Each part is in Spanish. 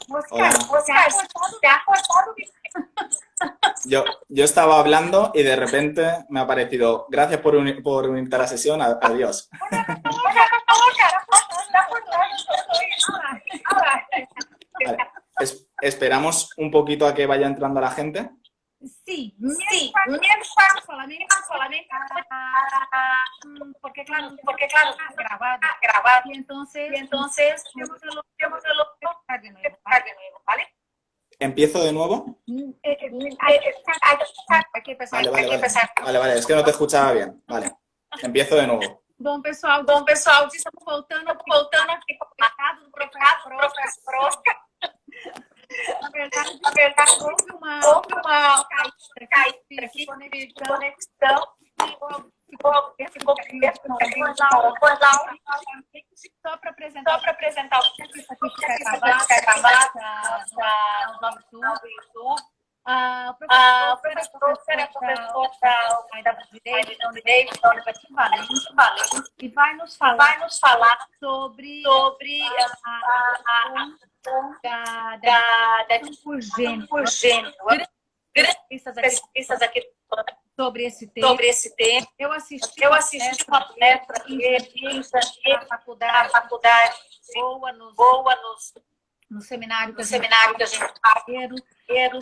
Oscar, Oscar, ¿te ha cortado? Yo estaba hablando y de repente me ha parecido, gracias por unirte a la sesión, adiós. Vale. Esperamos un poquito a que vaya entrando la gente. Sí, solamente, porque claro, grabado. y entonces yo ¿vale? ¿Empiezo de nuevo? hay que empezar. Vale, es que no te escuchaba bien. Vale, empiezo de nuevo. Bom, pessoal, estamos voltando aqui para o recado do professor Oscar. Na verdade, houve uma caída aqui de conexão. Só para apresentar o que isso aqui fica gravado no YouTube. O professor é professor da Universidade Valente e vai nos falar sobre a por gênero. Pesquisas aqui sobre esse tema. Eu assisti uma palestra na faculdade boa no seminário que a gente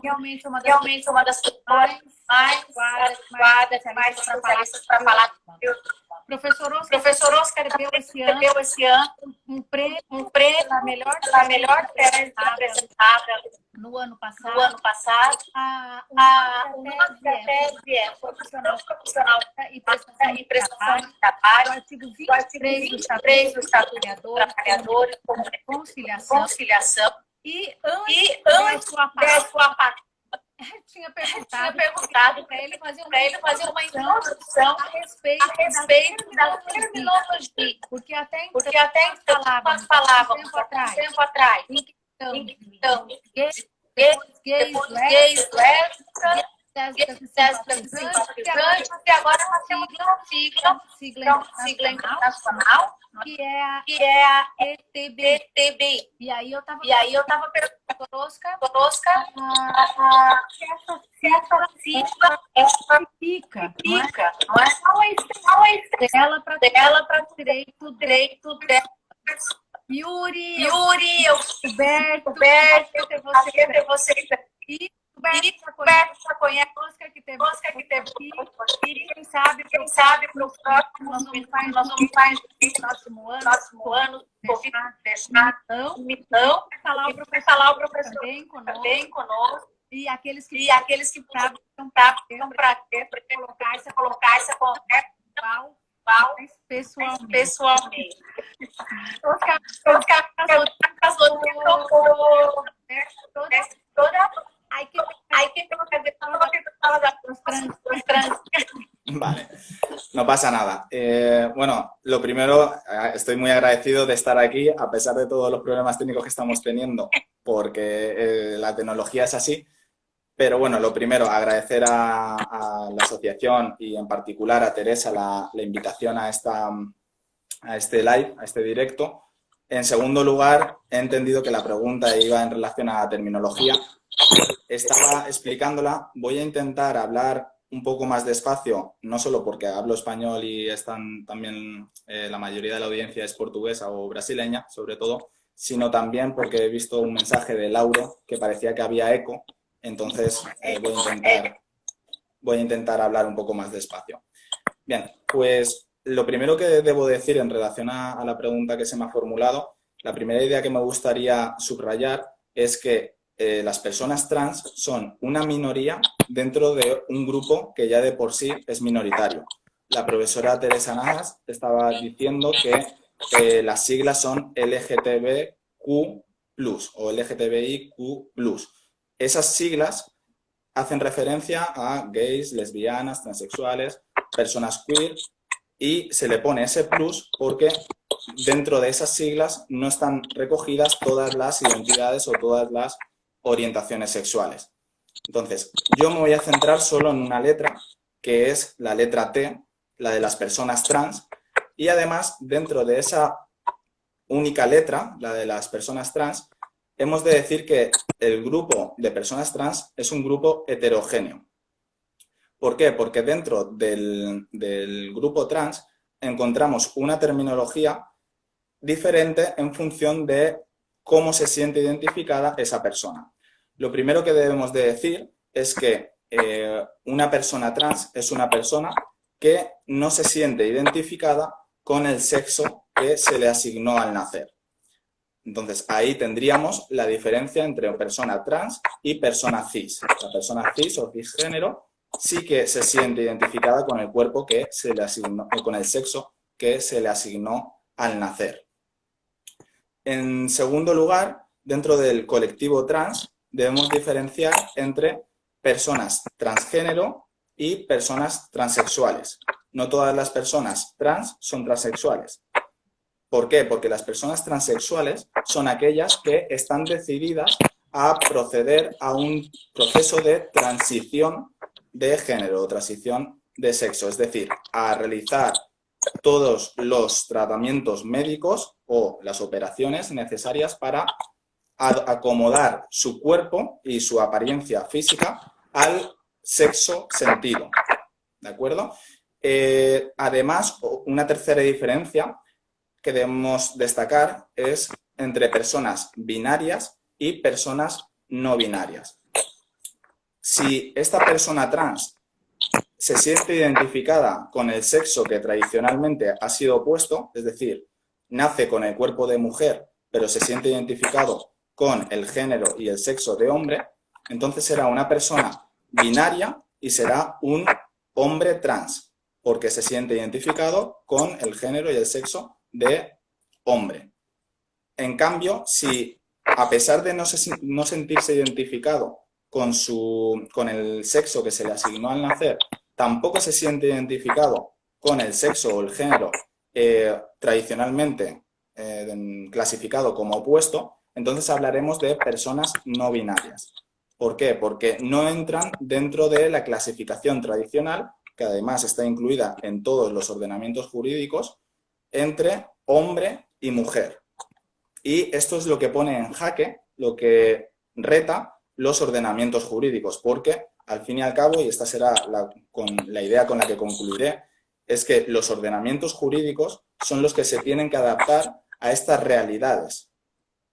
realmente uma das mais especialistas para falar. O professor Oscar deu esse ano um prêmio pela melhor tese apresentada no ano passado. Uma tese é profissional e prestação de trabalho, o artigo 23 do Estatuto do Trabalhador, conciliação. E antes da sua parte, tinha perguntado para ele fazer uma introdução a respeito da terminologia, porque até então falavam um tempo atrás, então gays, lésbicas, e agora uma sigla internacional, que é a ETB. E aí eu estava perguntando para o Oscar se essa sigla fica, não é? Qual é a estrela para direito dela? Yuri, Roberto, você e Roberto já conhece Oscar que teve aqui. Quem sabe para o próximo nós vamos fazer no próximo ano deixar então falar o professor também conosco e aqueles que estão para colocar essa conversa pessoalmente. Oscar casou toda hay que Vale, no pasa nada. Bueno, lo primero, estoy muy agradecido de estar aquí, a pesar de todos los problemas técnicos que estamos teniendo, porque la tecnología es así. Pero bueno, lo primero, agradecer a la asociación y en particular a Teresa la invitación a este live, a este directo. En segundo lugar, he entendido que la pregunta iba en relación a la terminología. Estaba explicándola. Voy a intentar hablar un poco más despacio, no solo porque hablo español y están también la mayoría de la audiencia es portuguesa o brasileña, sobre todo, sino también porque he visto un mensaje de Lauro que parecía que había eco. Entonces voy a intentar hablar un poco más despacio. Bien, pues lo primero que debo decir en relación a la pregunta que se me ha formulado, la primera idea que me gustaría subrayar es que las personas trans son una minoría dentro de un grupo que ya de por sí es minoritario. La profesora Teresa Navas estaba diciendo que las siglas son LGTBQ+, o LGTBIQ+. Esas siglas hacen referencia a gays, lesbianas, transexuales, personas queer, y se le pone ese plus porque dentro de esas siglas no están recogidas todas las identidades o todas las orientaciones sexuales. Entonces, yo me voy a centrar solo en una letra, que es la letra T, la de las personas trans, y además dentro de esa única letra, la de las personas trans, hemos de decir que el grupo de personas trans es un grupo heterogéneo. ¿Por qué? Porque dentro del grupo trans encontramos una terminología diferente en función de cómo se siente identificada esa persona. Lo primero que debemos de decir es que una persona trans es una persona que no se siente identificada con el sexo que se le asignó al nacer. Entonces, ahí tendríamos la diferencia entre persona trans y persona cis. La persona cis o cisgénero sí que se siente identificada con el cuerpo que se le asignó, con el sexo que se le asignó al nacer. En segundo lugar, dentro del colectivo trans, debemos diferenciar entre personas transgénero y personas transexuales. No todas las personas trans son transexuales. ¿Por qué? Porque las personas transexuales son aquellas que están decididas a proceder a un proceso de transición de género o transición de sexo, es decir, a realizar todos los tratamientos médicos o las operaciones necesarias para acomodar su cuerpo y su apariencia física al sexo sentido. ¿De acuerdo? Además, una tercera diferencia que debemos destacar es entre personas binarias y personas no binarias. Si esta persona trans se siente identificada con el sexo que tradicionalmente ha sido opuesto, es decir, nace con el cuerpo de mujer, pero se siente identificado con el género y el sexo de hombre, entonces será una persona binaria y será un hombre trans, porque se siente identificado con el género y el sexo de hombre. En cambio, si a pesar de no sentirse identificado con el sexo que se le asignó al nacer, tampoco se siente identificado con el sexo o el género tradicionalmente clasificado como opuesto, entonces hablaremos de personas no binarias. ¿Por qué? Porque no entran dentro de la clasificación tradicional, que además está incluida en todos los ordenamientos jurídicos, entre hombre y mujer. Y esto es lo que pone en jaque, lo que reta los ordenamientos jurídicos, porque al fin y al cabo, y esta será la idea con la que concluiré, es que los ordenamientos jurídicos son los que se tienen que adaptar a estas realidades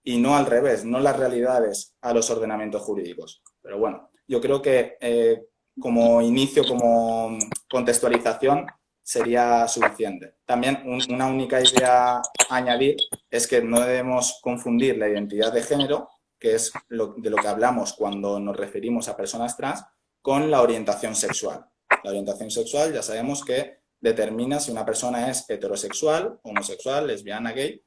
y no al revés, no las realidades a los ordenamientos jurídicos. Pero bueno, yo creo que como inicio, como contextualización, sería suficiente. También una única idea a añadir es que no debemos confundir la identidad de género, que es de lo que hablamos cuando nos referimos a personas trans, con la orientación sexual. La orientación sexual ya sabemos que determina si una persona es heterosexual, homosexual, lesbiana, gay,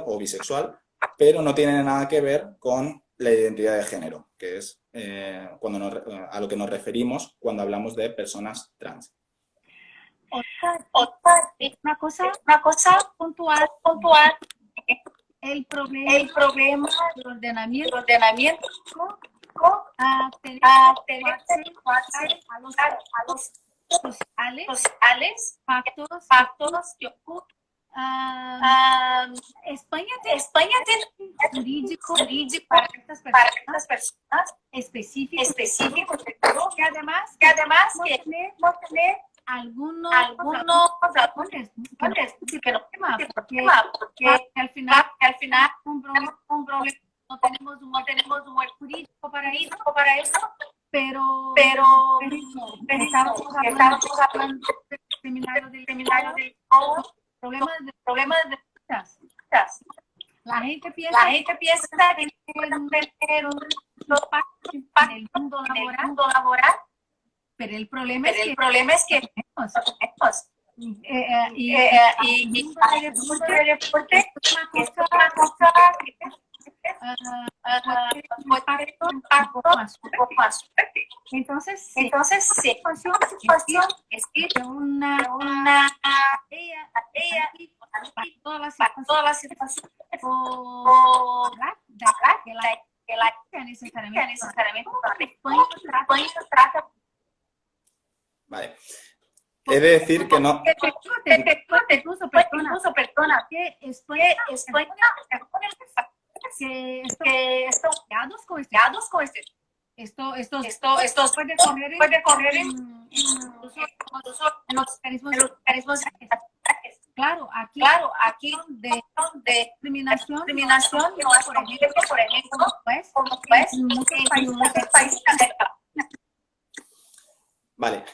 o bisexual, pero no tiene nada que ver con la identidad de género, que es a lo que nos referimos cuando hablamos de personas trans. Una cosa puntual. El problema del ordenamiento a los sociales, factos que ocurren. España tiene jurídico para estas personas específicos que además no tener algunos porque al final un problema no tenemos un buen jurídico para eso, pero estamos hablando del seminario del problemas de la gente piensa que los pactos en el mundo laboral, pero el problema es que tenemos. Y el mundo del deporte es una cosa que un impacto más fuerte. Entonces, situación es ir de una todas las situaciones o que la necesariamente trata. Vale. He de decir que no. Incluso, perdona, que España que que estos dados con este estos puede correr incluso en los organismos. claro, aquí Aquí de de discriminación, discriminación no es por ejemplo, pues, como pues, en muchos en muchos países países de América. Vale.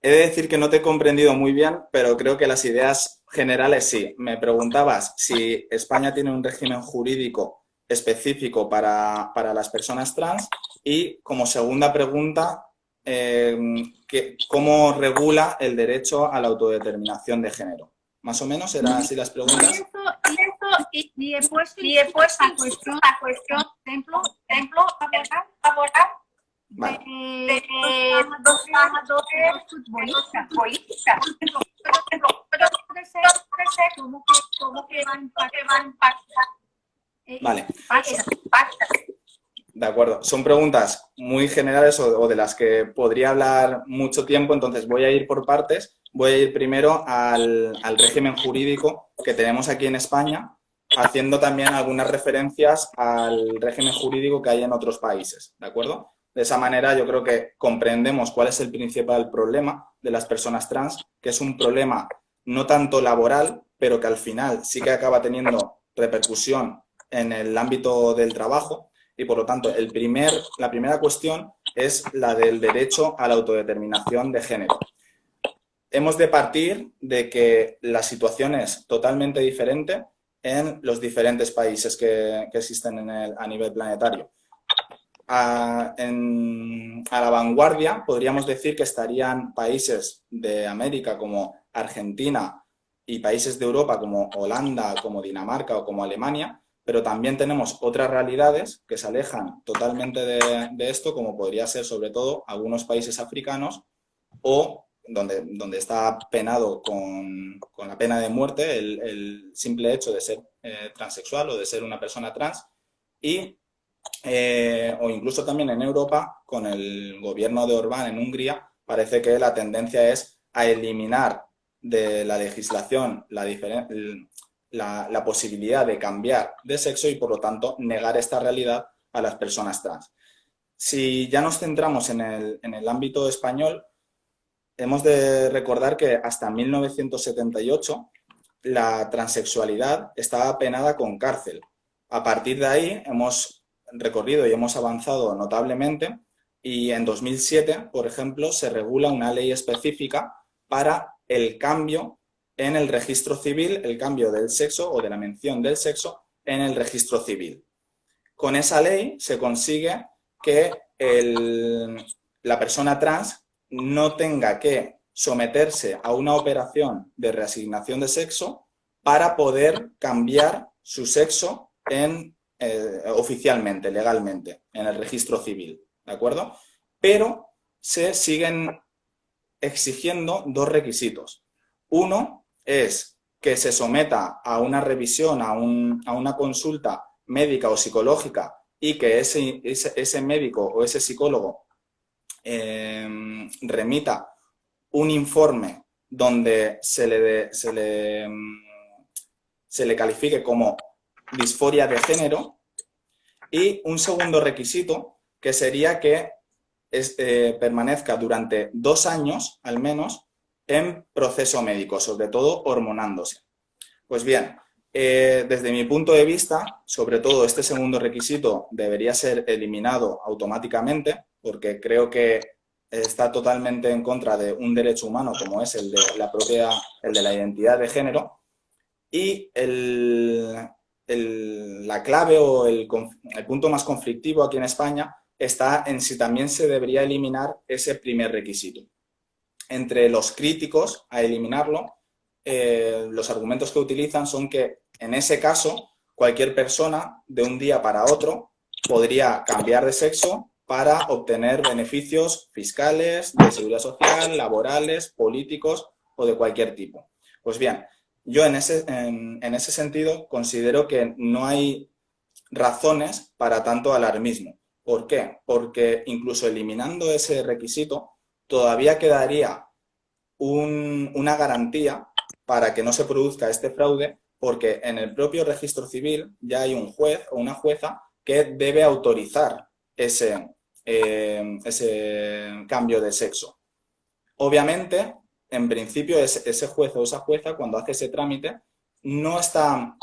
He de decir que no te he comprendido muy bien, pero creo que las ideas generales sí. Me preguntabas si España tiene un régimen jurídico específico para las personas trans y, como segunda pregunta, ¿cómo regula el derecho a la autodeterminación de género? Más o menos eran así las preguntas. y he puesto Y he puesto la cuestión, ejemplo, abordar vale, de dos trabajadores futbolistas. Puede ser como que va a impactar. Vale. De acuerdo. Son preguntas muy generales o de las que podría hablar mucho tiempo, entonces voy a ir por partes. Voy a ir primero al régimen jurídico que tenemos aquí en España, haciendo también algunas referencias al régimen jurídico que hay en otros países, ¿de acuerdo? De esa manera yo creo que comprendemos cuál es el principal problema de las personas trans, que es un problema no tanto laboral, pero que al final sí que acaba teniendo repercusión en el ámbito del trabajo y, por lo tanto, la primera cuestión es la del derecho a la autodeterminación de género. Hemos de partir de que la situación es totalmente diferente en los diferentes países que existen a nivel planetario. A la vanguardia podríamos decir que estarían países de América como Argentina y países de Europa como Holanda, como Dinamarca o como Alemania, pero también tenemos otras realidades que se alejan totalmente de esto, como podría ser sobre todo algunos países africanos o donde está penado con la pena de muerte el simple hecho de ser transexual o de ser una persona trans, y o incluso también en Europa, con el gobierno de Orbán en Hungría, parece que la tendencia es a eliminar de la legislación la posibilidad de cambiar de sexo y, por lo tanto, negar esta realidad a las personas trans. Si ya nos centramos en el ámbito español, hemos de recordar que hasta 1978 la transexualidad estaba penada con cárcel. A partir de ahí hemos recorrido y hemos avanzado notablemente y en 2007, por ejemplo, se regula una ley específica para el cambio en el registro civil, el cambio del sexo o de la mención del sexo en el registro civil. Con esa ley se consigue que la persona trans no tenga que someterse a una operación de reasignación de sexo para poder cambiar su sexo oficialmente, legalmente, en el registro civil, ¿de acuerdo? Pero se siguen exigiendo dos requisitos. Uno es que se someta a una revisión, a una consulta médica o psicológica y que ese médico o ese psicólogo remita un informe donde se le califique como disforia de género, y un segundo requisito que sería que permanezca durante 2 años al menos en proceso médico, sobre todo hormonándose. Pues bien, desde mi punto de vista, sobre todo este segundo requisito debería ser eliminado automáticamente, porque creo que está totalmente en contra de un derecho humano como es el de la identidad de género. Y la clave o el punto más conflictivo aquí en España está en si también se debería eliminar ese primer requisito. Entre los críticos a eliminarlo, los argumentos que utilizan son que en ese caso cualquier persona de un día para otro podría cambiar de sexo para obtener beneficios fiscales, de seguridad social, laborales, políticos o de cualquier tipo. Pues bien, yo en ese sentido considero que no hay razones para tanto alarmismo. ¿Por qué? Porque incluso eliminando ese requisito todavía quedaría una garantía para que no se produzca este fraude Porque en el propio registro civil ya hay un juez o una jueza que debe autorizar ese cambio de sexo. Obviamente, en principio, ese juez o esa jueza, cuando hace ese trámite, no está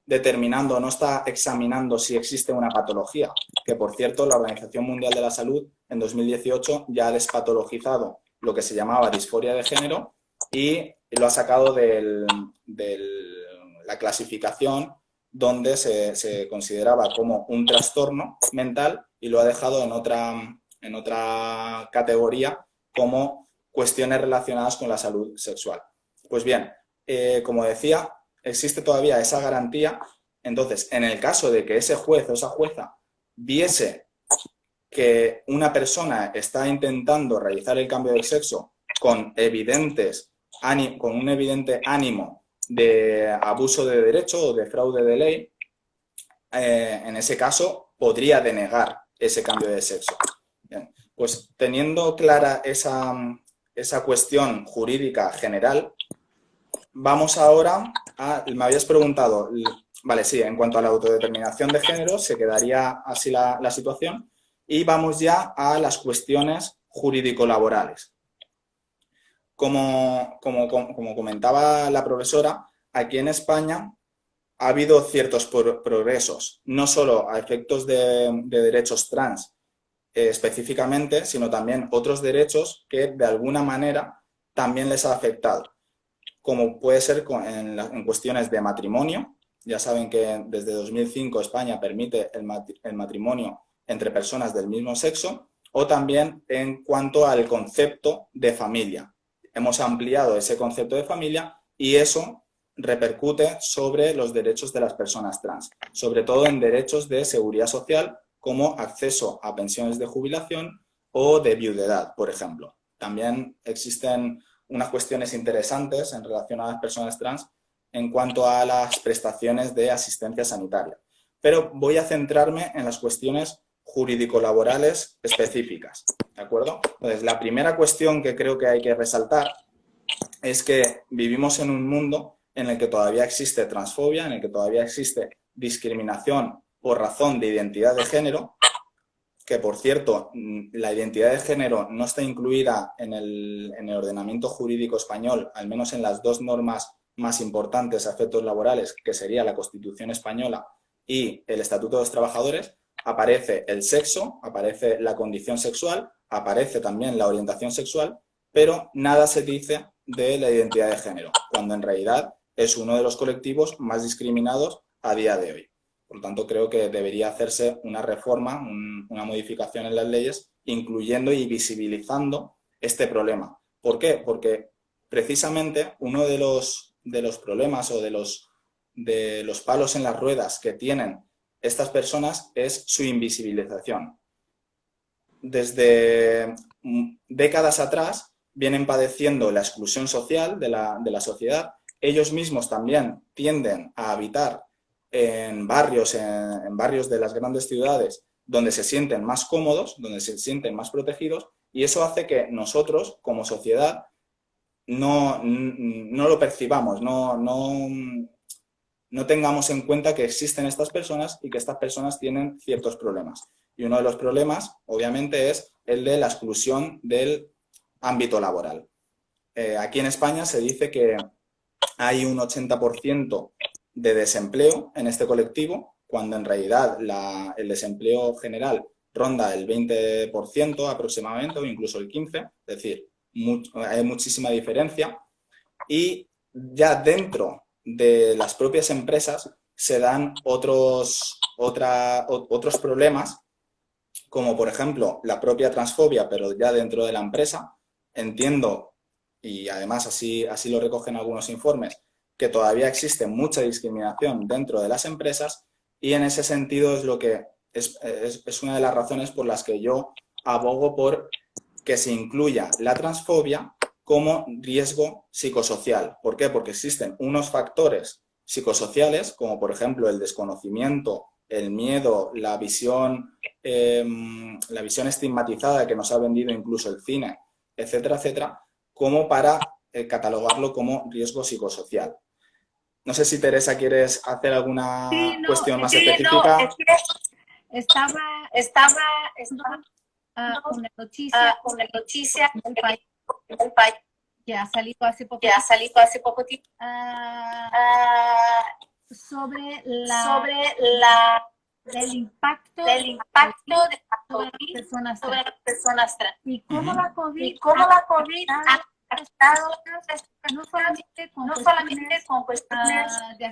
determinando, no está examinando si existe una patología, que por cierto la Organización Mundial de la Salud en 2018 ya ha despatologizado lo que se llamaba disforia de género y lo ha sacado de la clasificación donde se consideraba como un trastorno mental y lo ha dejado en otra categoría como cuestiones relacionadas con la salud sexual. Pues bien, como decía, existe todavía esa garantía. Entonces, en el caso de que ese juez o esa jueza viese que una persona está intentando realizar el cambio de sexo con un evidente ánimo de abuso de derecho o de fraude de ley, en ese caso podría denegar ese cambio de sexo. Bien, pues teniendo clara esa cuestión jurídica general, vamos ahora a... Me habías preguntado, vale, sí, en cuanto a la autodeterminación de género se quedaría así la situación y vamos ya a las cuestiones jurídico-laborales. Como comentaba la profesora, aquí en España ha habido ciertos progresos, no solo a efectos de derechos trans específicamente, sino también otros derechos que de alguna manera también les ha afectado, como puede ser en cuestiones de matrimonio. Ya saben que desde 2005 España permite el matrimonio entre personas del mismo sexo, o también en cuanto al concepto de familia. Hemos ampliado ese concepto de familia y eso repercute sobre los derechos de las personas trans, sobre todo en derechos de seguridad social, como acceso a pensiones de jubilación o de viudedad, por ejemplo. También existen unas cuestiones interesantes en relación a las personas trans en cuanto a las prestaciones de asistencia sanitaria. Pero voy a centrarme en las cuestiones jurídico-laborales específicas, ¿de acuerdo? Entonces, la primera cuestión que creo que hay que resaltar es que vivimos en un mundo en el que todavía existe transfobia, en el que todavía existe discriminación por razón de identidad de género, que por cierto, la identidad de género no está incluida en el ordenamiento jurídico español, al menos en las dos normas más importantes a efectos laborales, que sería la Constitución española y el Estatuto de los Trabajadores. Aparece el sexo, aparece la condición sexual, aparece también la orientación sexual, pero nada se dice de la identidad de género, cuando en realidad es uno de los colectivos más discriminados a día de hoy. Por lo tanto, creo que debería hacerse una reforma, una modificación en las leyes, incluyendo y visibilizando este problema. ¿Por qué? Porque precisamente uno de los problemas o de los palos en las ruedas que tienen estas personas es su invisibilización. Desde décadas atrás vienen padeciendo la exclusión social de la sociedad. Ellos mismos también tienden a habitar en barrios de las grandes ciudades donde se sienten más cómodos, donde se sienten más protegidos, y eso hace que nosotros, como sociedad, no lo percibamos, no tengamos en cuenta que existen estas personas y que estas personas tienen ciertos problemas. Y uno de los problemas, obviamente, es el de la exclusión del ámbito laboral. Aquí en España se dice que hay un 80% de desempleo en este colectivo, cuando en realidad el desempleo general ronda el 20% aproximadamente, o incluso el 15%, es decir, hay muchísima diferencia. Y ya dentro de las propias empresas se dan otros problemas, como por ejemplo la propia transfobia, pero ya dentro de la empresa. Entiendo, y además así lo recogen algunos informes, que todavía existe mucha discriminación dentro de las empresas, y en ese sentido es lo que es una de las razones por las que yo abogo por que se incluya la transfobia como riesgo psicosocial. ¿Por qué? Porque existen unos factores psicosociales, como por ejemplo el desconocimiento, el miedo, la visión estigmatizada que nos ha vendido incluso el cine, etcétera, etcétera, como para catalogarlo como riesgo psicosocial. No sé si, Teresa, ¿quieres hacer alguna cuestión más específica? No, es que estaba una noticia en el país que ha salido hace poco tiempo sobre el impacto de la COVID sobre las personas trans. Y cómo la COVID ha afectado no solamente con cuestiones de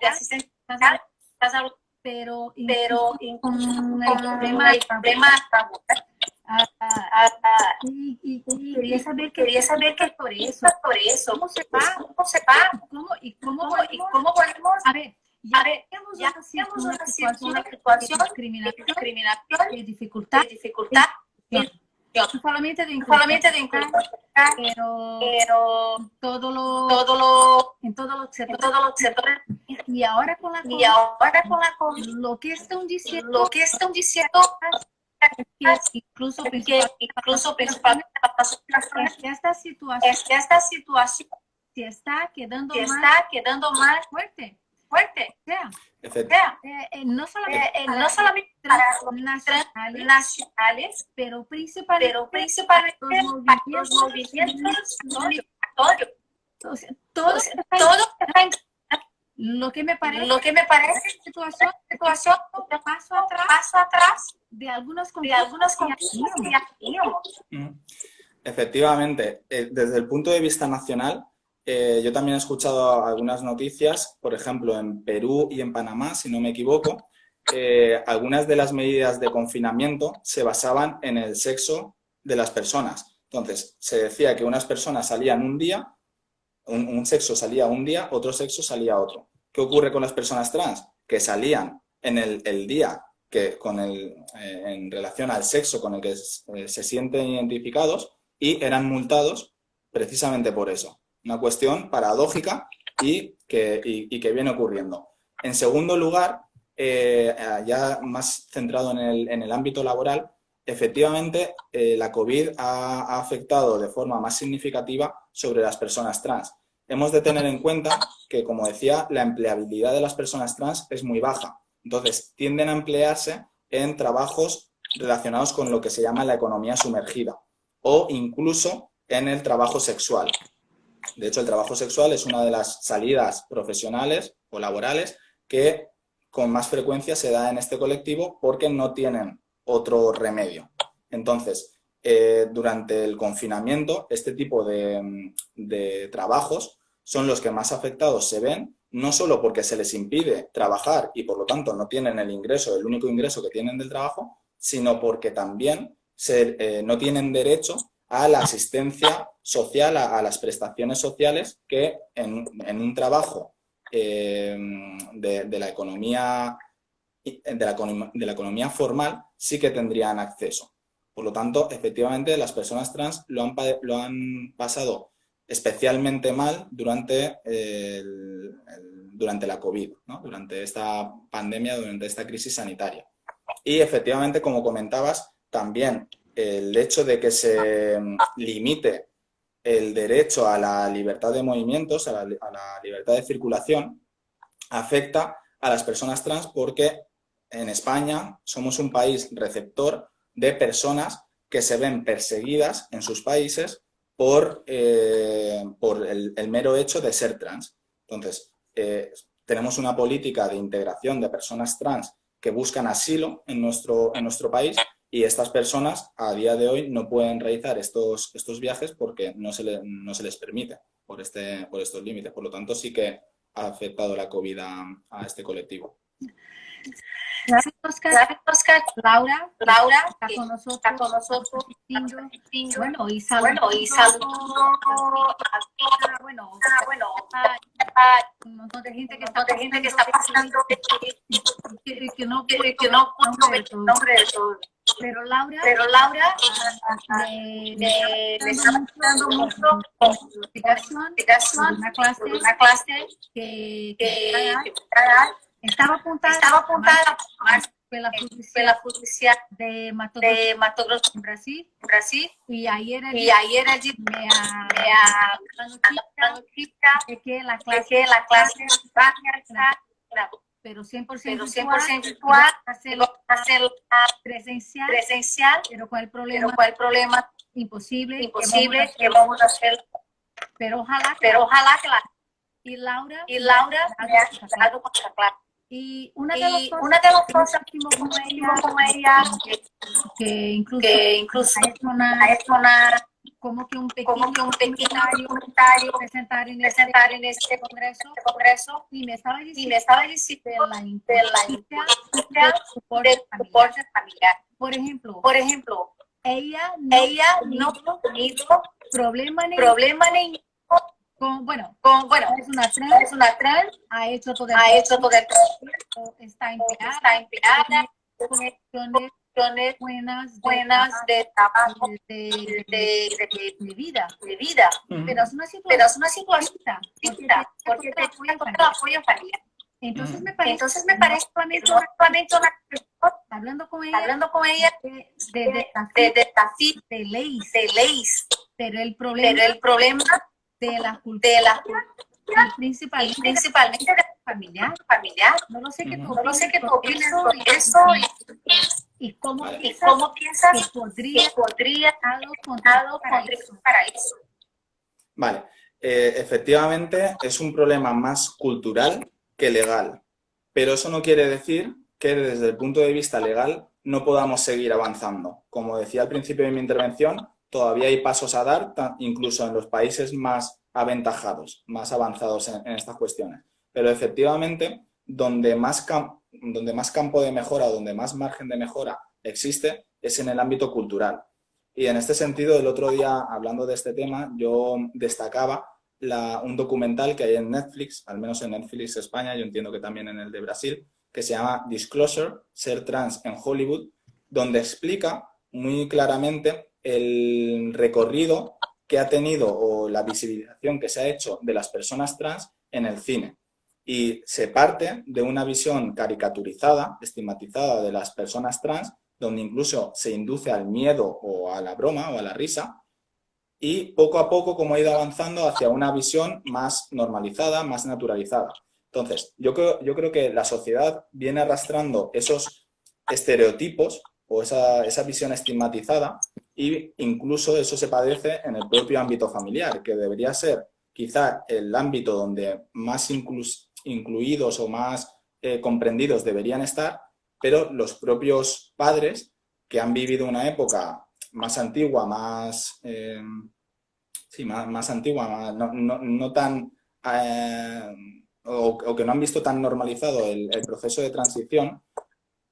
asistencia, pero con el problema y quería saber que por eso, ¿cómo se va? ¿Cómo podemos? A ver, ya tenemos una situación de discriminación, de dificultad, no solamente de inclusión, pero en todos los sectores. Y ahora con la COVID, lo que están diciendo incluso principalmente es que esta situación se está quedando más fuerte. No solamente para los nacionales, pero principalmente los movimientos migratorios. Todo está en lo que me parece situación paso atrás de algunos conflictos que teníamos. Efectivamente, desde el punto de vista nacional, yo también he escuchado algunas noticias, por ejemplo, en Perú y en Panamá, si no me equivoco, algunas de las medidas de confinamiento se basaban en el sexo de las personas. Entonces, se decía que unas personas salían un día, un sexo salía un día, otro sexo salía otro. ¿Qué ocurre con las personas trans? Que salían en el día que en relación al sexo con el que se sienten identificados y eran multados precisamente por eso. Una cuestión paradójica y que viene ocurriendo. En segundo lugar, ya más centrado en el ámbito laboral, efectivamente la COVID ha afectado de forma más significativa sobre las personas trans. Hemos de tener en cuenta que, como decía, la empleabilidad de las personas trans es muy baja. Entonces, tienden a emplearse en trabajos relacionados con lo que se llama la economía sumergida o incluso en el trabajo sexual. De hecho, el trabajo sexual es una de las salidas profesionales o laborales que con más frecuencia se da en este colectivo porque no tienen otro remedio. Entonces, durante el confinamiento, este tipo de trabajos son los que más afectados se ven, no solo porque se les impide trabajar y por lo tanto no tienen el único ingreso que tienen del trabajo, sino porque también no tienen derecho a la asistencia social, a las prestaciones sociales que en un trabajo de la economía formal sí que tendrían acceso. Por lo tanto, efectivamente, las personas trans lo han pasado especialmente mal durante la COVID, ¿no? Durante esta pandemia, durante esta crisis sanitaria. Y efectivamente, como comentabas, también el hecho de que se limite el derecho a la libertad de movimientos, a la libertad de circulación, afecta a las personas trans porque en España somos un país receptor de personas que se ven perseguidas en sus países por el mero hecho de ser trans. Entonces, tenemos una política de integración de personas trans que buscan asilo en nuestro país y estas personas a día de hoy no pueden realizar estos viajes porque no se les permite por estos límites. Por lo tanto, sí que ha afectado la COVID a este colectivo. Gracias, Oscar. Laura, está con nosotros. Bueno, y saludo. Un montón de gente que está pasando que no puedo ver el nombre de todo. Pero Laura le está dando mucho explicación por una clase que estaba apuntada pela pela judicial de Mato de Mato Grosso, en Brasil, Brasil, y ayer y ayer allí la noticia de que la de clase que la clase va a pero 100% pero virtual, 100% virtual, hacerlo presencial, pero con el pero problema con el problema imposible imposible que vamos a hacer, pero ojalá pero ojalá que la y Laura me ha dado con la clase. y una de Y las una de las cosas que hicimos como ella, que incluso que incluso ha hecho una, como que un pequeño comentario presentar en en este congreso y me estaba y diciendo me estaba diciendo de la de la importancia importancia del soporte familiar. familiar. Por ejemplo, Por ejemplo, ella ella no ha tenido problema en problema ninguno bueno, con, bueno, es una trans, ha hecho todo el proceso, está empleada, conexiones buenas de trabajo, de vida. de vida, Pero es una pero situación es una situación distinta, porque porque te el apoyo familiar. entonces me Entonces me parece solamente no solamente una hablando con ella hablando con ella de así de leyes, pero el pero el problema de la cultura de la y principalmente familiar. familiar, No lo sé qué tú no sé opinas qué tú sobre opinas eso sobre eso y cómo Vale. y cómo piensas que podría que podría algo contribuir para eso. Vale, efectivamente es un problema más cultural que legal, pero eso no quiere decir que desde el punto de vista legal no podamos seguir avanzando. Como decía al principio de mi intervención, todavía hay pasos a dar, incluso en los países más aventajados, más avanzados en estas cuestiones. Pero efectivamente, donde más campo de mejora, donde más margen de mejora existe, es en el ámbito cultural. Y en este sentido, el otro día, hablando de este tema, yo destacaba un documental que hay en Netflix, al menos en Netflix España, yo entiendo que también en el de Brasil, que se llama Disclosure, Ser Trans en Hollywood, donde explica muy claramente el recorrido que ha tenido o la visibilización que se ha hecho de las personas trans en el cine. Y se parte de una visión caricaturizada, estigmatizada de las personas trans, donde incluso se induce al miedo o a la broma o a la risa, y poco a poco como ha ido avanzando hacia una visión más normalizada, más naturalizada. Entonces, yo creo que la sociedad viene arrastrando esos estereotipos o esa visión estigmatizada e incluso eso se padece en el propio ámbito familiar, que debería ser quizá el ámbito donde más incluidos o más comprendidos deberían estar, pero los propios padres que han vivido una época más antigua, más antigua, no tan... o que no han visto tan normalizado el proceso de transición,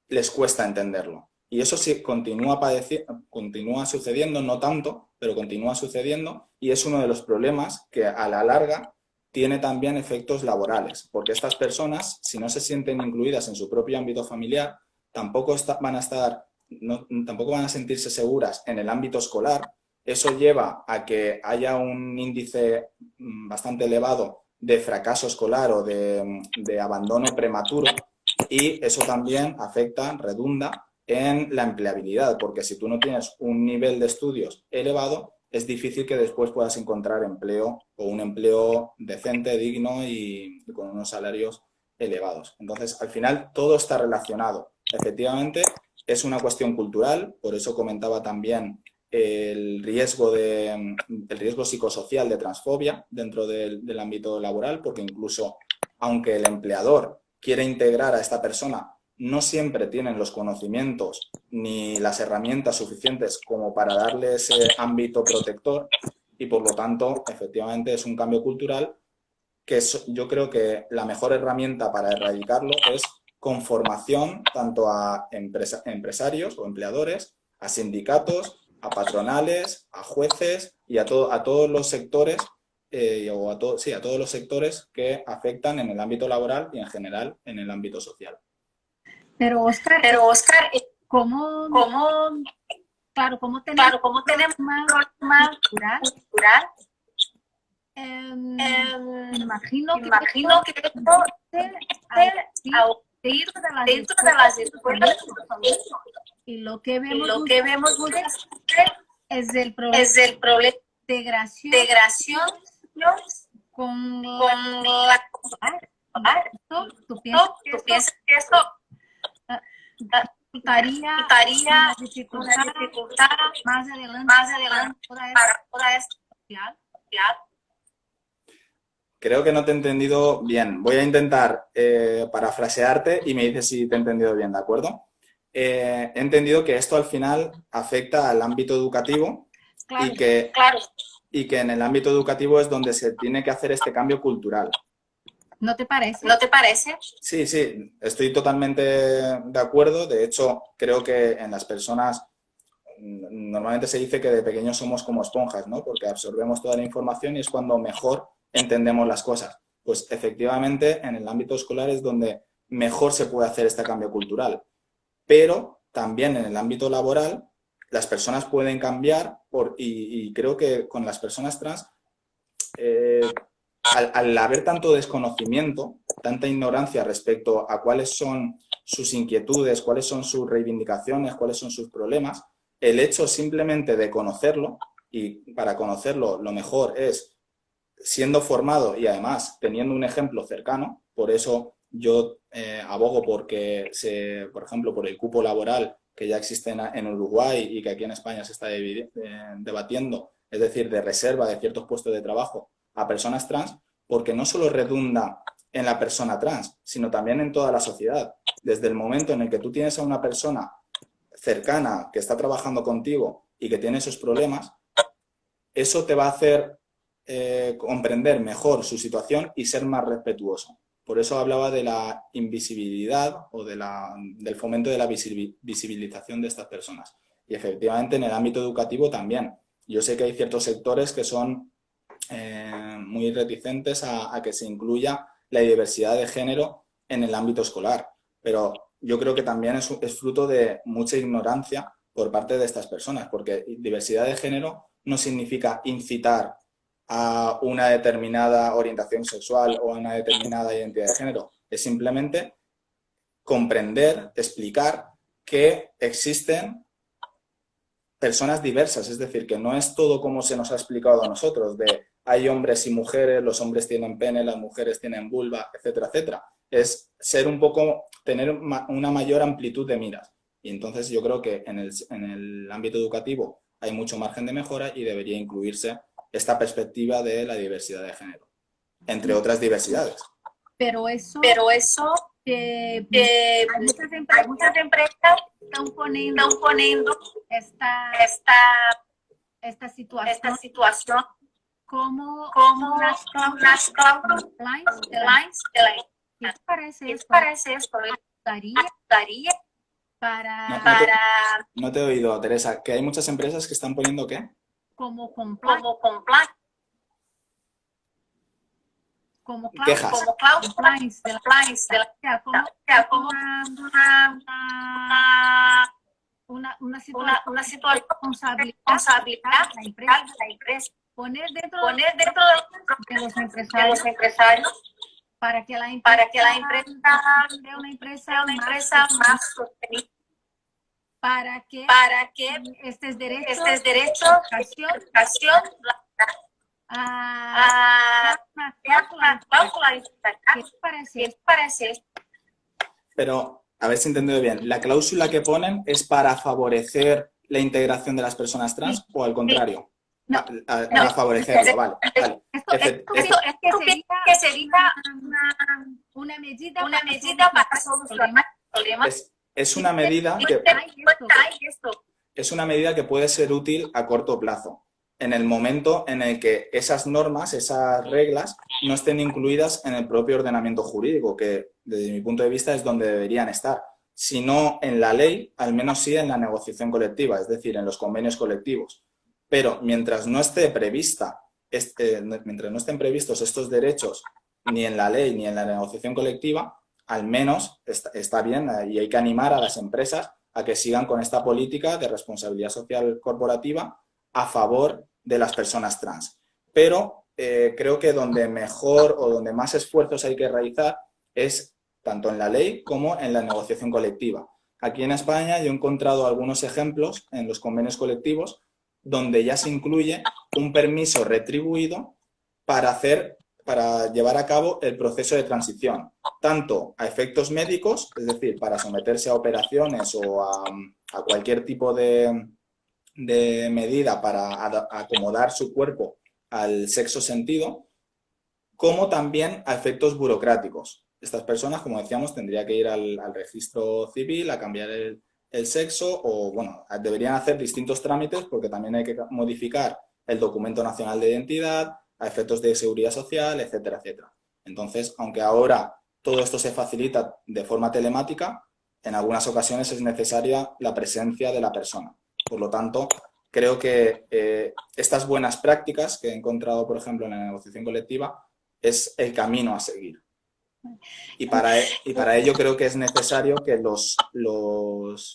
les cuesta entenderlo. Y eso sí continúa sucediendo, no tanto, pero continúa sucediendo y es uno de los problemas que a la larga tiene también efectos laborales, porque estas personas, si no se sienten incluidas en su propio ámbito familiar, tampoco van a sentirse seguras en el ámbito escolar. Eso lleva a que haya un índice bastante elevado de fracaso escolar o de abandono prematuro, y eso también afecta, redunda en la empleabilidad, porque si tú no tienes un nivel de estudios elevado, es difícil que después puedas encontrar empleo o un empleo decente, digno y con unos salarios elevados. Entonces, al final, todo está relacionado. Efectivamente, es una cuestión cultural, por eso comentaba también el riesgo psicosocial de transfobia dentro del ámbito laboral, porque incluso aunque el empleador quiere integrar a esta persona, no siempre tienen los conocimientos ni las herramientas suficientes como para darle ese ámbito protector y por lo tanto, efectivamente, es un cambio cultural que yo creo que la mejor herramienta para erradicarlo es con formación tanto a empresarios o empleadores, a sindicatos, a patronales, a jueces y a todos los sectores a todos los sectores que afectan en el ámbito laboral y en general en el ámbito social. Pero Oscar, ¿cómo tenemos más cultural? Me imagino que esto dentro de las escuelas y lo que y lo que vemos muchas veces es el es el problema de de integración con con la comunidad. ¿Tú ¿Tú piensas que esto resultaría estaría una una dificultad más más adelante para toda esta sociedad? sociedad? Creo que no te he entendido bien. Voy a intentar parafrasearte y me dices si te he entendido bien, ¿de acuerdo? He entendido que esto al final afecta al ámbito educativo Claro. Claro, y que en el ámbito educativo es donde se tiene que hacer este cambio cultural. ¿No te parece? ¿no te parece? Sí, sí, estoy totalmente de acuerdo. De hecho, creo que en las personas normalmente se dice que de pequeños somos como esponjas, ¿no? Porque absorbemos toda la información y es cuando mejor entendemos las cosas. Pues efectivamente en el ámbito escolar es donde mejor se puede hacer este cambio cultural. Pero también en el ámbito laboral las personas pueden cambiar y creo que con las personas trans, al haber tanto desconocimiento, tanta ignorancia respecto a cuáles son sus inquietudes, cuáles son sus reivindicaciones, cuáles son sus problemas, el hecho simplemente de conocerlo, y para conocerlo lo mejor es siendo formado y además teniendo un ejemplo cercano. Por eso yo abogo porque, por ejemplo, por el cupo laboral que ya existe en Uruguay y que aquí en España se está debatiendo, es decir, de reserva de ciertos puestos de trabajo a personas trans, porque no solo redunda en la persona trans, sino también en toda la sociedad. Desde el momento en el que tú tienes a una persona cercana que está trabajando contigo y que tiene esos problemas, eso te va a hacer comprender mejor su situación y ser más respetuoso. Por eso hablaba de la invisibilidad o del fomento de la visibilización de estas personas. Y efectivamente en el ámbito educativo también. Yo sé que hay ciertos sectores que son muy reticentes a que se incluya la diversidad de género en el ámbito escolar, pero yo creo que también es fruto de mucha ignorancia por parte de estas personas, porque diversidad de género no significa incitar a una determinada orientación sexual o a una determinada identidad de género, es simplemente comprender, explicar que existen personas diversas, es decir, que no es todo como se nos ha explicado a nosotros, de hay hombres y mujeres, los hombres tienen pene, las mujeres tienen vulva, etcétera, etcétera. Es ser un poco, tener una mayor amplitud de miras. Y entonces yo creo que en el ámbito educativo hay mucho margen de mejora y debería incluirse esta perspectiva de la diversidad de género, entre otras diversidades. Pero eso Hay muchas empresas están poniendo esta situación como unas cláusulas de la ¿Qué te parece esto? ayudaría para No te he oído, Teresa, que hay muchas empresas que están poniendo ¿qué? como Quejas. compliance de la como una situación de responsabilidad de la empresa poner dentro de los empresarios para que la empresa sea una empresa más sostenible, para que estos derechos educación, una cláusula ¿qué parece esto? Pero, a ver si he entendido bien, ¿la cláusula que ponen es para favorecer la integración de las personas trans o al contrario? No. Para favorecerlo, vale. Esto sería una medida para solucionar problemas. Es una medida que puede ser útil a corto plazo, en el momento en el que esas normas, esas reglas, no estén incluidas en el propio ordenamiento jurídico, que desde mi punto de vista es donde deberían estar. Si no en la ley, al menos sí en la negociación colectiva, es decir, en los convenios colectivos. Pero mientras no estén previstos estos derechos ni en la ley ni en la negociación colectiva, al menos está bien y hay que animar a las empresas a que sigan con esta política de responsabilidad social corporativa a favor de las personas trans. Pero creo que donde mejor o donde más esfuerzos hay que realizar es tanto en la ley como en la negociación colectiva. Aquí en España yo he encontrado algunos ejemplos en los convenios colectivos donde ya se incluye un permiso retribuido para llevar a cabo el proceso de transición, tanto a efectos médicos, es decir, para someterse a operaciones o a cualquier tipo de medida para acomodar su cuerpo al sexo sentido, como también a efectos burocráticos. Estas personas, como decíamos, tendrían que ir al registro civil a cambiar el sexo o, bueno, deberían hacer distintos trámites porque también hay que modificar el documento nacional de identidad a efectos de seguridad social, etcétera, etcétera. Entonces, aunque ahora todo esto se facilita de forma telemática, en algunas ocasiones es necesaria la presencia de la persona. Por lo tanto, creo que estas buenas prácticas que he encontrado, por ejemplo, en la negociación colectiva, es el camino a seguir. Y para ello creo que es necesario que los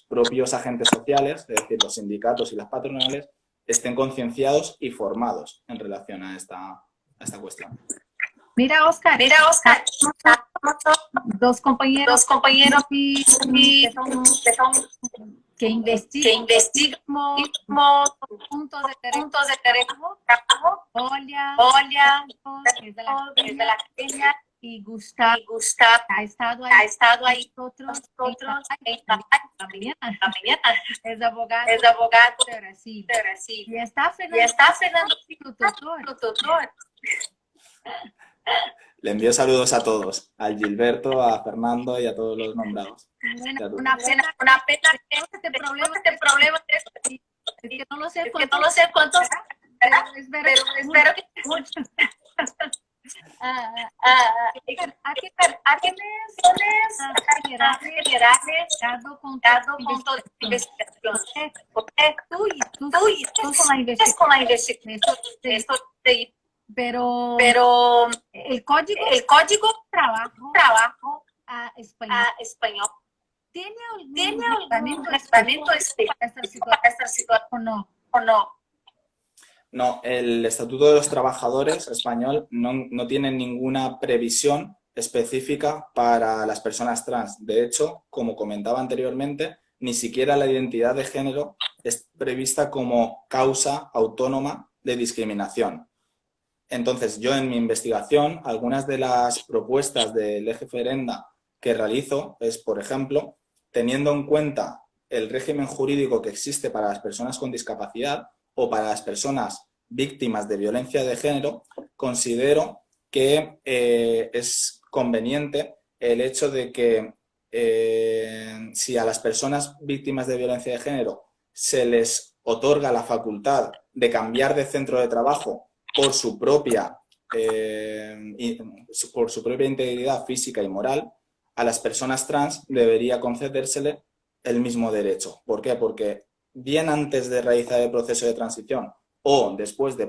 propios agentes sociales, es decir, los sindicatos y las patronales, estén concienciados y formados en relación a esta cuestión. Mira, Oscar, dos compañeros que investigan puntos de derecho. Olia, que es de la Kenia, y Gustavo ha estado ahí nosotros en la mañana. Es abogado de Brasil. Y está Fernando, tu tutor. Le envío saludos a todos, al Gilberto, a Fernando y a todos los nombrados. Bueno, una pena que este problema es que no lo sé cuántos, pero espero que muchos. ¿A quiénes dado con tu investigación? Tú con la investigación. Pero el código trabajo a español tiene algún reglamento para esta situación o no. No, el Estatuto de los Trabajadores español no tiene ninguna previsión específica para las personas trans. De hecho, como comentaba anteriormente, ni siquiera la identidad de género es prevista como causa autónoma de discriminación. Entonces, yo en mi investigación, algunas de las propuestas del eje Ferenda que realizo es, por ejemplo, teniendo en cuenta el régimen jurídico que existe para las personas con discapacidad o para las personas víctimas de violencia de género, considero que es conveniente el hecho de que si a las personas víctimas de violencia de género se les otorga la facultad de cambiar de centro de trabajo por su propia integridad física y moral, a las personas trans debería concedérsele el mismo derecho. ¿Por qué? Porque bien antes de realizar el proceso de transición o después de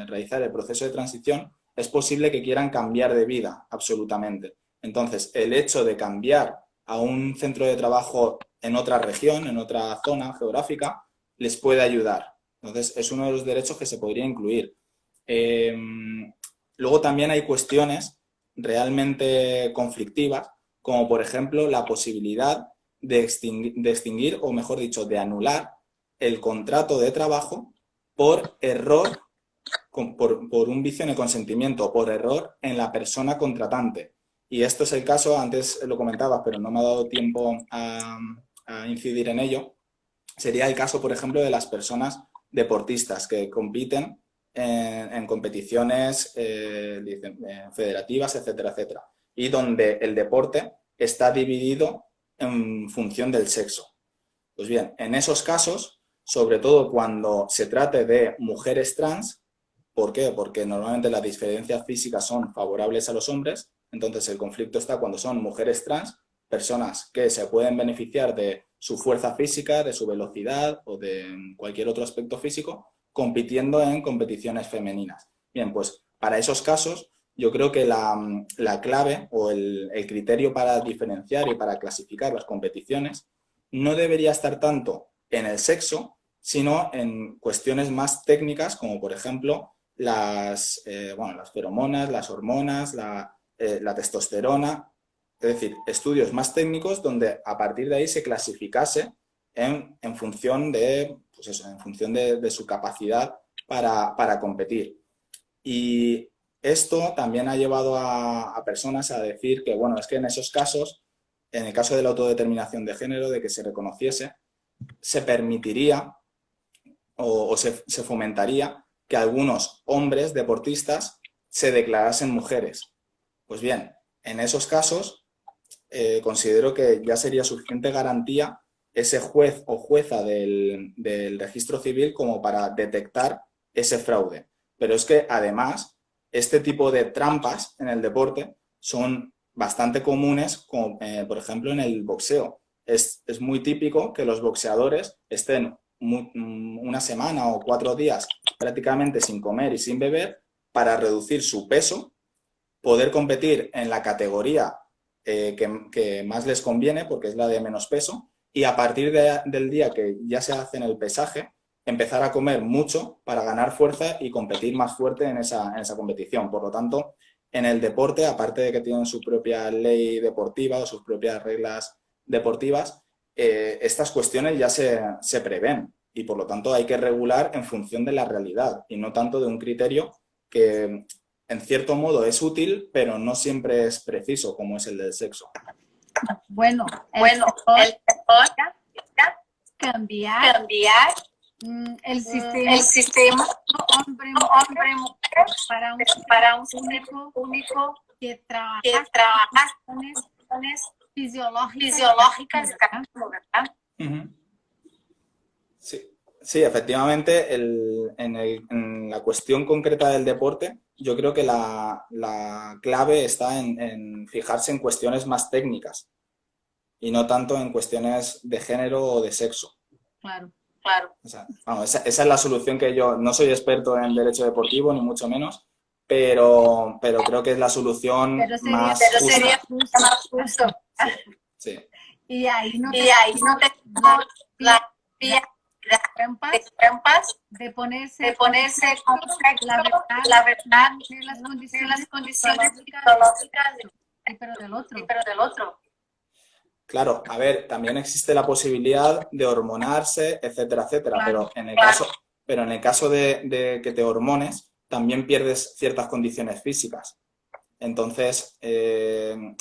realizar el proceso de transición, es posible que quieran cambiar de vida, absolutamente. Entonces, el hecho de cambiar a un centro de trabajo en otra región, en otra zona geográfica, les puede ayudar. Entonces, es uno de los derechos que se podría incluir. Luego también hay cuestiones realmente conflictivas, como por ejemplo la posibilidad de extinguir, o mejor dicho, de anular el contrato de trabajo por error, por un vicio en el consentimiento, por error en la persona contratante. Y esto es el caso, antes lo comentaba, pero no me ha dado tiempo a incidir en ello. Sería el caso, por ejemplo, de las personas deportistas que compiten en competiciones federativas, etcétera, etcétera. Y donde el deporte está dividido en función del sexo. Pues bien, en esos casos, sobre todo cuando se trate de mujeres trans, ¿por qué? Porque normalmente las diferencias físicas son favorables a los hombres, entonces el conflicto está cuando son mujeres trans, personas que se pueden beneficiar de su fuerza física, de su velocidad o de cualquier otro aspecto físico, compitiendo en competiciones femeninas. Bien, pues para esos casos yo creo que la clave o el criterio para diferenciar y para clasificar las competiciones no debería estar tanto en el sexo, sino en cuestiones más técnicas, como por ejemplo las feromonas, las hormonas, la testosterona, es decir, estudios más técnicos donde a partir de ahí se clasificase en función de, pues eso, en función de su capacidad para competir. Y esto también ha llevado a personas a decir que, bueno, es que en esos casos, en el caso de la autodeterminación de género, de que se reconociese, se permitiría o se fomentaría que algunos hombres deportistas se declarasen mujeres. Pues bien, en esos casos considero que ya sería suficiente garantía ese juez o jueza del registro civil como para detectar ese fraude. Pero es que además este tipo de trampas en el deporte son bastante comunes, como por ejemplo en el boxeo. Es muy típico que los boxeadores estén una semana o 4 días prácticamente sin comer y sin beber para reducir su peso, poder competir en la categoría que más les conviene, porque es la de menos peso, y a partir del día que ya se hacen el pesaje, empezar a comer mucho para ganar fuerza y competir más fuerte en esa competición. Por lo tanto, en el deporte, aparte de que tienen su propia ley deportiva o sus propias reglas deportivas, estas cuestiones ya se prevén y por lo tanto hay que regular en función de la realidad y no tanto de un criterio que en cierto modo es útil, pero no siempre es preciso, como es el del sexo. Bueno, el cambiar el sistema hombre-mujer para un sistema único que trabaja fisiológicas, ¿verdad? Uh-huh. Sí, efectivamente, en la cuestión concreta del deporte, yo creo que la clave está en fijarse en cuestiones más técnicas y no tanto en cuestiones de género o de sexo. Claro. O sea, esa es la solución que yo... No soy experto en derecho deportivo, ni mucho menos, pero creo que es la solución más justo. Sí. Y ahí no te la trampas de ponerse la verdad de las condiciones psicológicas pero del otro. Claro, a ver, también existe la posibilidad de hormonarse, etcétera, etcétera, Claro, pero en el caso de que te hormones, también pierdes ciertas condiciones físicas. Entonces,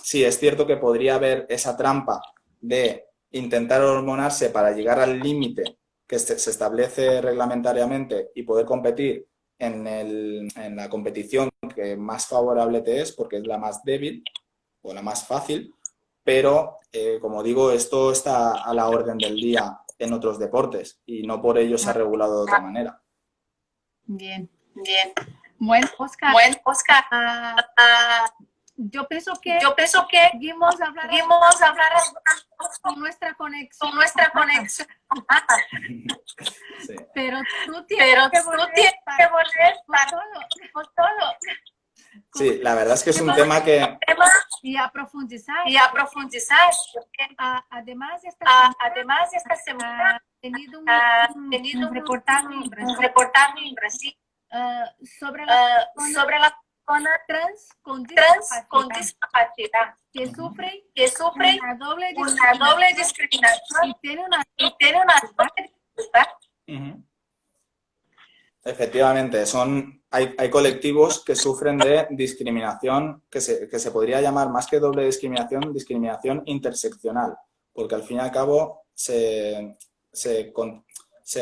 sí, es cierto que podría haber esa trampa de intentar hormonarse para llegar al límite que se establece reglamentariamente y poder competir en la competición que más favorable te es, porque es la más débil o la más fácil, pero, como digo, esto está a la orden del día en otros deportes y no por ello se ha regulado de otra manera. Bien. Bueno, Oscar. Yo pienso que seguimos a hablar con nuestra conexión. Sí. Pero tú tienes que volver por todo. Sí, la verdad es que es un tema que... Y a profundizar. Porque, Además, esta semana ha tenido un reportaje en Brasil sobre sobre la persona trans con discapacidad que sufren una doble discriminación y tiene una Uh-huh. Efectivamente, hay colectivos que sufren de discriminación que se podría llamar, más que doble discriminación, discriminación interseccional, porque al fin y al cabo se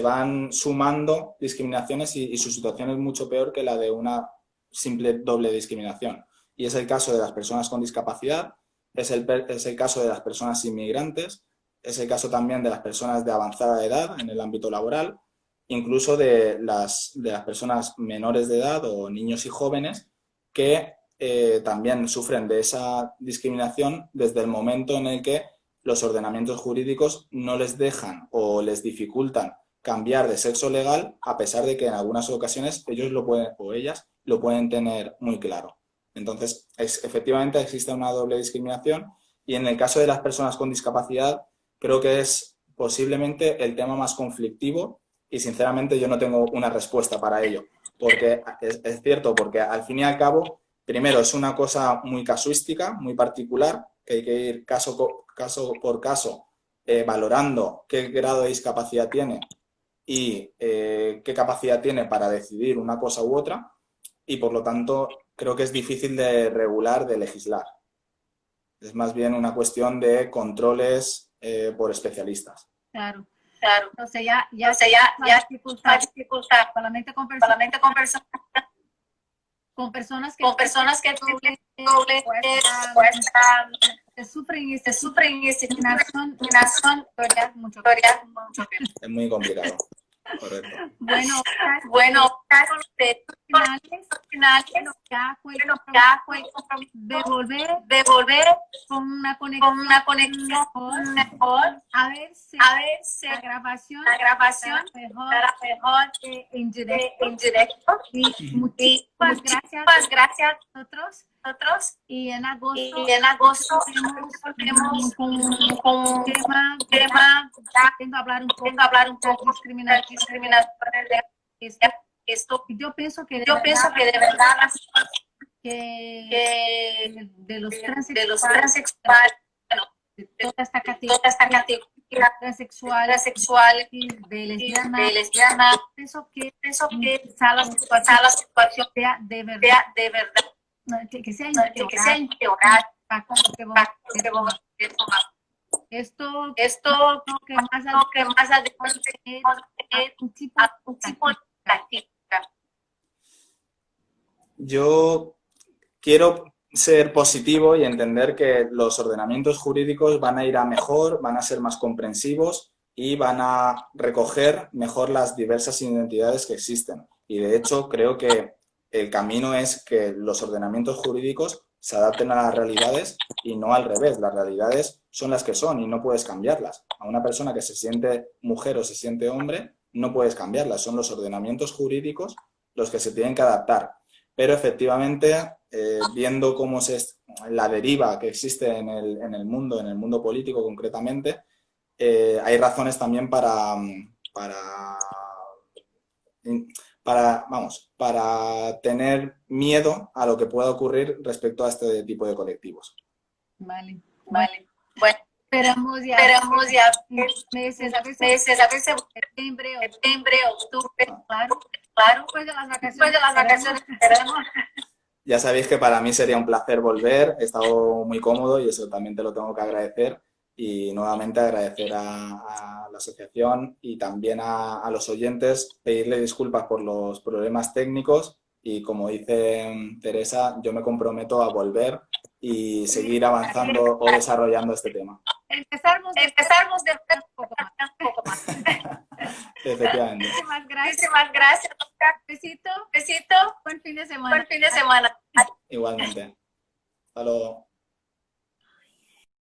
van sumando discriminaciones y su situación es mucho peor que la de una simple doble discriminación. Y es el caso de las personas con discapacidad, es el caso de las personas inmigrantes, es el caso también de las personas de avanzada edad en el ámbito laboral, incluso de las personas menores de edad o niños y jóvenes que también sufren de esa discriminación desde el momento en el que los ordenamientos jurídicos no les dejan o les dificultan cambiar de sexo legal, a pesar de que en algunas ocasiones ellos o ellas lo pueden tener muy claro. Entonces, efectivamente existe una doble discriminación y en el caso de las personas con discapacidad creo que es posiblemente el tema más conflictivo y sinceramente yo no tengo una respuesta para ello, porque es cierto, porque al fin y al cabo primero, es una cosa muy casuística, muy particular, que hay que ir caso por caso valorando qué grado de discapacidad tiene y qué capacidad tiene para decidir una cosa u otra, y por lo tanto creo que es difícil de regular, de legislar. Es más bien una cuestión de controles por especialistas. Claro. Claro. Entonces ya dificultad solamente con personas que sufren discriminación, mucho. Es muy complicado. Correcto. Bueno, finales ya fue devolver con una conexión mejor, a ver si la la grabación grabación será mejor en directo. Y muchísimas Gracias a nosotros. nosotros. Y en agosto tenemos un tema tengo a hablar un poco de discriminación. Esto, Yo pienso que de verdad que de los de los transexuales, transexuales, de toda esta toda esta categoría transexual y de lesbiana, pienso que quizá la situación sea de verdad, sea de verdad, que sea que sea integral para esto que más adelante es un tipo de práctica. Yo quiero ser positivo y entender que los ordenamientos jurídicos van a ir a mejor, van a ser más comprensivos y van a recoger mejor las diversas identidades que existen. Y de hecho creo que el camino es que los ordenamientos jurídicos se adapten a las realidades y no al revés. Las realidades son las que son y no puedes cambiarlas. A una persona que se siente mujer o se siente hombre, no puedes cambiarlas. Son los ordenamientos jurídicos los que se tienen que adaptar. Pero efectivamente, viendo cómo la deriva que existe en el mundo político concretamente, hay razones también para tener miedo a lo que pueda ocurrir respecto a este tipo de colectivos. Vale. Bueno, esperamos ya meses, a veces septiembre, octubre, claro, después de las vacaciones, esperemos. Ya sabéis que para mí sería un placer volver, he estado muy cómodo y eso también te lo tengo que agradecer. Y nuevamente agradecer a la asociación y también a los oyentes, pedirle disculpas por los problemas técnicos y, como dice Teresa, yo me comprometo a volver y seguir avanzando o desarrollando este tema. Empezarnos de un poco más. Efectivamente. Muchísimas gracias. Besito. buen fin de semana. Igualmente. Hasta luego.